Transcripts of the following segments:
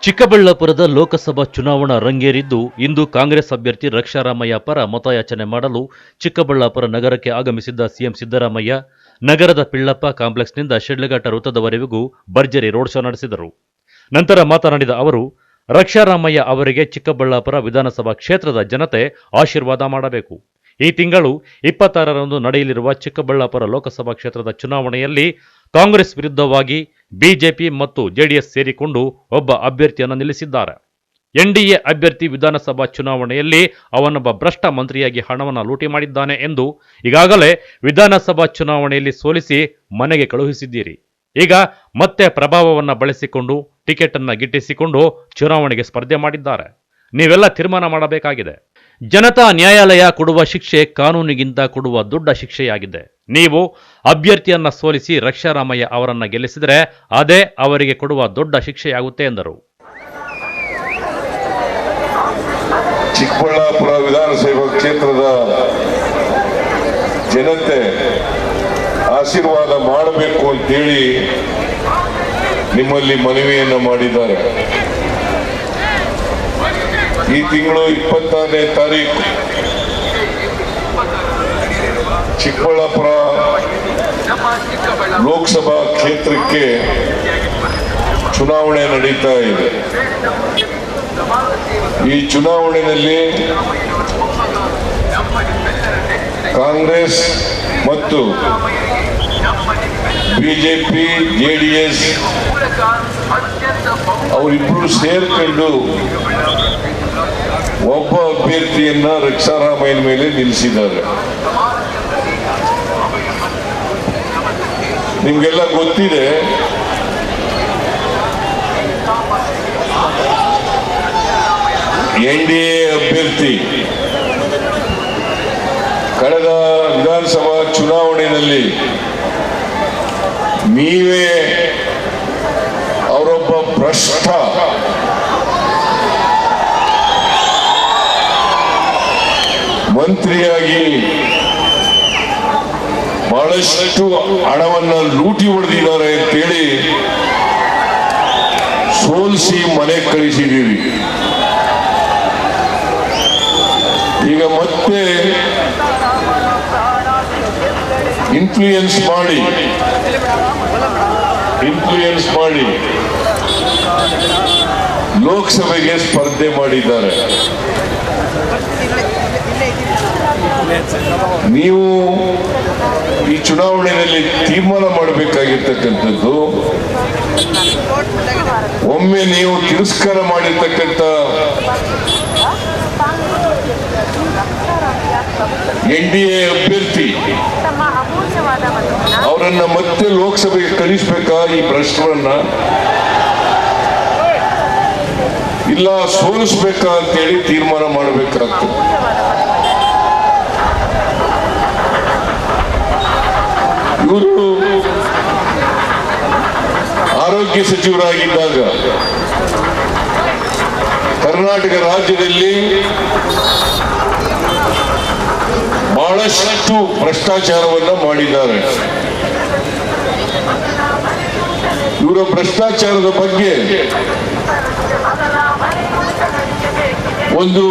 ಚಿಕ್ಕಬಳ್ಳಾಪುರದ ಲೋಕಸಭಾ ಚುನಾವಣಾ ರಂಗೇರಿದ್ದು ಇಂದು ಕಾಂಗ್ರೆಸ್ ಅಭ್ಯರ್ಥಿ ರಕ್ಷಾರಾಮಯ್ಯ ಪರ ಮತಯಾಚನೆ ಮಾಡಲು ಚಿಕ್ಕಬಳ್ಳಾಪುರ ನಗರಕ್ಕೆ ಆಗಮಿಸಿದ್ದ ಸಿಎಂ ಸಿದ್ದರಾಮಯ್ಯ ನಗರದ ಪಿಳ್ಳಪ್ಪ ಕಾಂಪ್ಲೆಕ್ಸ್ನಿಂದ ಶಿಡ್ಲಘಟ್ಟ ವೃತ್ತದವರೆಗೂ ಭರ್ಜರಿ ರೋಡ್ ಶೋ ನಡೆಸಿದರು. ನಂತರ ಮಾತನಾಡಿದ ಅವರು, ರಕ್ಷಾರಾಮಯ್ಯ ಅವರಿಗೆ ಚಿಕ್ಕಬಳ್ಳಾಪುರ ವಿಧಾನಸಭಾ ಕ್ಷೇತ್ರದ ಜನತೆ ಆಶೀರ್ವಾದ ಮಾಡಬೇಕು. ಈ ತಿಂಗಳು 26ರಂದು ನಡೆಯಲಿರುವ ಚಿಕ್ಕಬಳ್ಳಾಪುರ ಲೋಕಸಭಾ ಕ್ಷೇತ್ರದ ಚುನಾವಣೆಯಲ್ಲಿ ಕಾಂಗ್ರೆಸ್ ವಿರುದ್ಧವಾಗಿ ಬಿಜೆಪಿ ಮತ್ತು ಜೆಡಿಎಸ್ ಸೇರಿಕೊಂಡು ಒಬ್ಬ ಅಭ್ಯರ್ಥಿಯನ್ನು ನಿಲ್ಲಿಸಿದ್ದಾರೆ. ಎನ್ಡಿಎ ಅಭ್ಯರ್ಥಿ ವಿಧಾನಸಭಾ ಚುನಾವಣೆಯಲ್ಲಿ ಅವನೊಬ್ಬ ಭ್ರಷ್ಟ ಮಂತ್ರಿಯಾಗಿ ಹಣವನ್ನು ಲೂಟಿ ಮಾಡಿದ್ದಾನೆ ಎಂದು ಈಗಾಗಲೇ ವಿಧಾನಸಭಾ ಚುನಾವಣೆಯಲ್ಲಿ ಸೋಲಿಸಿ ಮನೆಗೆ ಕಳುಹಿಸಿದ್ದೀರಿ. ಈಗ ಮತ್ತೆ ಪ್ರಭಾವವನ್ನು ಬಳಸಿಕೊಂಡು ಟಿಕೆಟ್ ಅನ್ನು ಗಿಟ್ಟಿಸಿಕೊಂಡು ಚುನಾವಣೆಗೆ ಸ್ಪರ್ಧೆ ಮಾಡಿದ್ದಾರೆ. ನೀವೆಲ್ಲ ತೀರ್ಮಾನ ಮಾಡಬೇಕಾಗಿದೆ. ಜನತಾ ನ್ಯಾಯಾಲಯ ಕೊಡುವ ಶಿಕ್ಷೆ ಕಾನೂನಿಗಿಂತ ಕೊಡುವ ದೊಡ್ಡ ಶಿಕ್ಷೆಯಾಗಿದೆ. ನೀವು ಅಭ್ಯರ್ಥಿಯನ್ನ ಸೋಲಿಸಿ ರಕ್ಷಾರಾಮಯ್ಯ ಅವರನ್ನ ಗೆಲ್ಲಿಸಿದರೆ ಅದೇ ಅವರಿಗೆ ಕೊಡುವ ದೊಡ್ಡ ಶಿಕ್ಷೆಯಾಗುತ್ತೆ ಎಂದರು. ಚಿಕ್ಕಬಳ್ಳಾಪುರ ವಿಧಾನಸಭಾ ಕ್ಷೇತ್ರದ ಜನತೆ ಆಶೀರ್ವಾದ ಮಾಡಬೇಕು ಅಂತೇಳಿ ನಿಮ್ಮಲ್ಲಿ ಮನವಿಯನ್ನು ಮಾಡಿದ್ದಾರೆ. ಈ ತಿಂಗಳು 26ನೇ ತಾರೀಕು ಚಿಕ್ಕಬಳ್ಳಾಪುರ ಲೋಕಸಭಾ ಕ್ಷೇತ್ರಕ್ಕೆ ಚುನಾವಣೆ ನಡೀತಾ ಇದೆ. ಈ ಚುನಾವಣೆಯಲ್ಲಿ ಕಾಂಗ್ರೆಸ್ ಮತ್ತು ಬಿಜೆಪಿ ಜೆಡಿಎಸ್ ಅವರಿಬ್ಬರು ಸೇರ್ಕೊಂಡು ಒಬ್ಬ ಅಭ್ಯರ್ಥಿಯನ್ನ ರಕ್ಷಾರಾಮಯ್ಯನ ಮೇಲೆ ನಿಲ್ಲಿಸಿದ್ದಾರೆ. ನಿಮ್ಗೆಲ್ಲ ಗೊತ್ತಿದೆ, ಎನ್ಡಿಎ ಅಭ್ಯರ್ಥಿ ಕಳೆದ ವಿಧಾನಸಭಾ ಚುನಾವಣೆಯಲ್ಲಿ ನೀವೇ ಅವರೊಬ್ಬ ಭ್ರಷ್ಟ ಮಂತ್ರಿಯಾಗಿ ಬಹಳಷ್ಟು ಹಣವನ್ನ ಲೂಟಿ ಹೊಡೆದಿದ್ದಾರೆ ಅಂತೇಳಿ ಸೋಲಿಸಿ ಮನೆ ಕಳಿಸಿದ್ದೀರಿ. ಈಗ ಮತ್ತೆ ಇನ್ಫ್ಲೂಯೆನ್ಸ್ ಮಾಡಿ ಲೋಕಸಭೆಗೆ ಸ್ಪರ್ಧೆ ಮಾಡಿದ್ದಾರೆ. ನೀವು ಈ ಚುನಾವಣೆಯಲ್ಲಿ ತೀರ್ಮಾನ ಮಾಡಬೇಕಾಗಿರ್ತಕ್ಕಂಥದ್ದು, ಒಮ್ಮೆ ನೀವು ತಿರಸ್ಕಾರ ಮಾಡಿರ್ತಕ್ಕಂಥ ಎನ್ಡಿಎ ಅಭ್ಯರ್ಥಿ ಅವರನ್ನ ಮತ್ತೆ ಲೋಕಸಭೆಗೆ ಕಳಿಸ್ಬೇಕಾ ಈ ಭ್ರಷ್ಟರನ್ನ, ಇಲ್ಲ ಸೋಲಿಸ್ಬೇಕಾ ಅಂತೇಳಿ ತೀರ್ಮಾನ ಮಾಡಬೇಕಾಗ್ತದೆ. ಇವರು ಆರೋಗ್ಯ ಸಚಿವರಾಗಿದ್ದಾಗ ಕರ್ನಾಟಕ ರಾಜ್ಯದಲ್ಲಿ ಬಹಳಷ್ಟು ಭ್ರಷ್ಟಾಚಾರವನ್ನ ಮಾಡಿದ್ದಾರೆ. ಇವರ ಭ್ರಷ್ಟಾಚಾರದ ಬಗ್ಗೆ ಒಂದು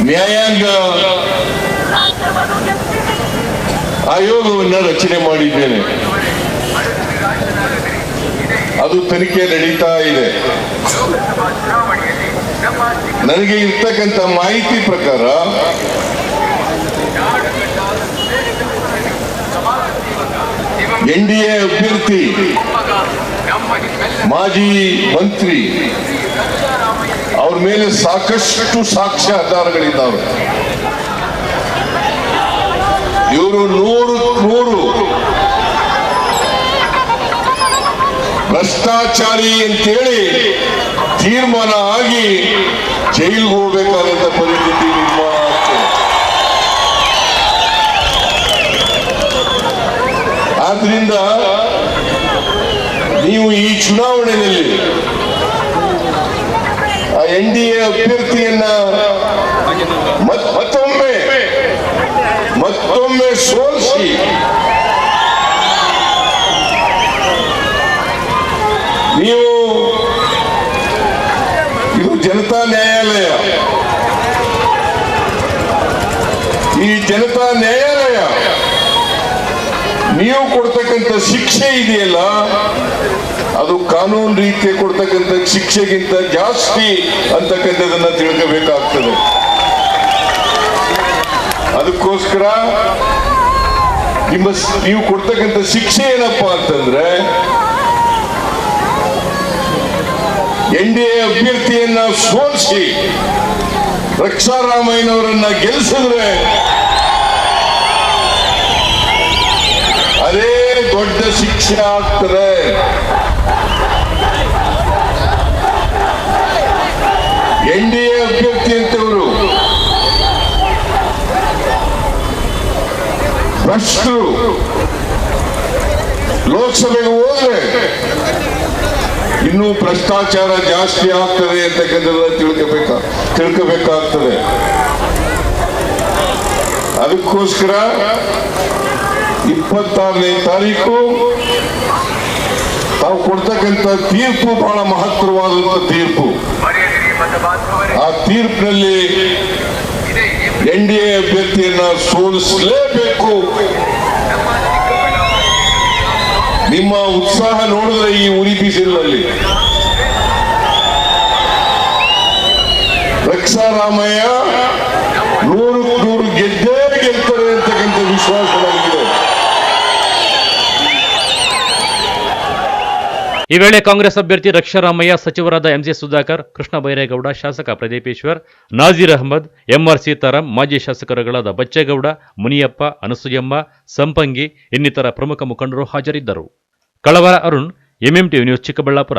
ನ್ಯಾಯಾಂಗ ಆಯೋಗವನ್ನು ರಚನೆ ಮಾಡಿದ್ದೇನೆ. ಅದು ತನಿಖೆ ನಡೀತಾ ಇದೆ. ನನಗೆ ಇರ್ತಕ್ಕಂಥ ಮಾಹಿತಿ ಪ್ರಕಾರ ಎನ್ಡಿಎ ಅಭ್ಯರ್ಥಿ ಮಾಜಿ ಮಂತ್ರಿ ಅವ್ರ ಮೇಲೆ ಸಾಕಷ್ಟು ಸಾಕ್ಷ್ಯಾಧಾರಗಳಿದ್ದಾವೆ. ಇವರು 100 ಭ್ರಷ್ಟಾಚಾರಿ ಅಂತೇಳಿ ತೀರ್ಮಾನ ಆಗಿ ಜೈಲಿಗೆ ಹೋಗಬೇಕಾದಂತ ಪರಿಸ್ಥಿತಿ ನಿರ್ಮಾಣ ಆಗ್ತದೆ. ಆದ್ರಿಂದ ನೀವು ಈ ಚುನಾವಣೆಯಲ್ಲಿ ಆ NDA ಅಭ್ಯರ್ಥಿಯನ್ನ ಮತ್ತೊಮ್ಮೆ ಸೋಲಿಸಿ ನೀವು ಇದು ಜನತಾ ನ್ಯಾಯಾಲಯ, ಈ ಜನತಾ ನ್ಯಾಯಾಲಯ ನೀವು ಕೊಡ್ತಕ್ಕಂಥ ಶಿಕ್ಷೆ ಇದೆಯಲ್ಲ, ಅದು ಕಾನೂನು ರೀತಿಯ ಕೊಡ್ತಕ್ಕಂಥ ಶಿಕ್ಷೆಗಿಂತ ಜಾಸ್ತಿ ಅಂತಕ್ಕಂಥದನ್ನ ತಿಳ್ಕೋಬೇಕಾಗ್ತದೆ. ಅದಕ್ಕೋಸ್ಕರ ನೀವು ಕೊಡ್ತಕ್ಕಂಥ ಶಿಕ್ಷೆ ಏನಪ್ಪಾ ಅಂತಂದ್ರೆ, NDA ಅಭ್ಯರ್ಥಿಯನ್ನ ಸೋಲಿಸಿ ರಕ್ಷಾರಾಮಯ್ಯನವರನ್ನ ಗೆಲ್ಲಿಸಿದ್ರೆ ಅದೇ ದೊಡ್ಡ ಶಿಕ್ಷೆ ಆಗ್ತದೆ. NDA ಅಭ್ಯರ್ಥಿ ಅಂತವರು ಭ್ರಷ್ಟರು ಲೋಕಸಭೆಗೆ ಹೋದ್ರೆ ಇನ್ನೂ ಭ್ರಷ್ಟಾಚಾರ ಜಾಸ್ತಿ ಆಗ್ತದೆ ಅಂತಕ್ಕಂಥದ್ದನ್ನ ತಿಳ್ಕೋಬೇಕಾಗ್ತದೆ. ಅದಕ್ಕೋಸ್ಕರ 26ನೇ ತಾರೀಕು ತಾವು ಕೊಡ್ತಕ್ಕಂಥ ತೀರ್ಪು ಬಹಳ ಮಹತ್ತರವಾದಂತಹ ತೀರ್ಪು. ಆ ತೀರ್ಪಿನಲ್ಲಿ NDA ಅಭ್ಯರ್ಥಿಯನ್ನ ಸೋಲಿಸಲೇಬೇಕು. ನಿಮ್ಮ ಉತ್ಸಾಹ ನೋಡಿದ್ರೆ ಈ ಉರಿ ಬಿಸಿಲಿನಲ್ಲಿ ರಕ್ಷಾರಾಮಯ್ಯ 100% ಗೆದ್ದೇ ಗೆಲ್ತಾರೆ ಅಂತಕ್ಕಂಥ ವಿಶ್ವಾಸ ನನಗಿದೆ. ಈ ವೇಳೆ ಕಾಂಗ್ರೆಸ್ ಅಭ್ಯರ್ಥಿ ರಕ್ಷಾರಾಮಯ್ಯ, ಸಚಿವರಾದ MC ಸುಧಾಕರ್, ಕೃಷ್ಣ ಬೈರೇಗೌಡ, ಶಾಸಕ ಪ್ರದೀಪೇಶ್ವರ್, ನಾಜೀರ್ ಅಹಮದ್, MR ಸೀತಾರಾಮ್, ಮಾಜಿ ಶಾಸಕರುಗಳಾದ ಬಚ್ಚೇಗೌಡ, ಮುನಿಯಪ್ಪ, ಅನಸೂಯಮ್ಮ, ಸಂಪಂಗಿ ಇನ್ನಿತರ ಪ್ರಮುಖ ಮುಖಂಡರು ಹಾಜರಿದ್ದರು. ಕಳವರ ಅರುಣ್, MMTV ನ್ಯೂಸ್, ಚಿಕ್ಕಬಳ್ಳಾಪುರ.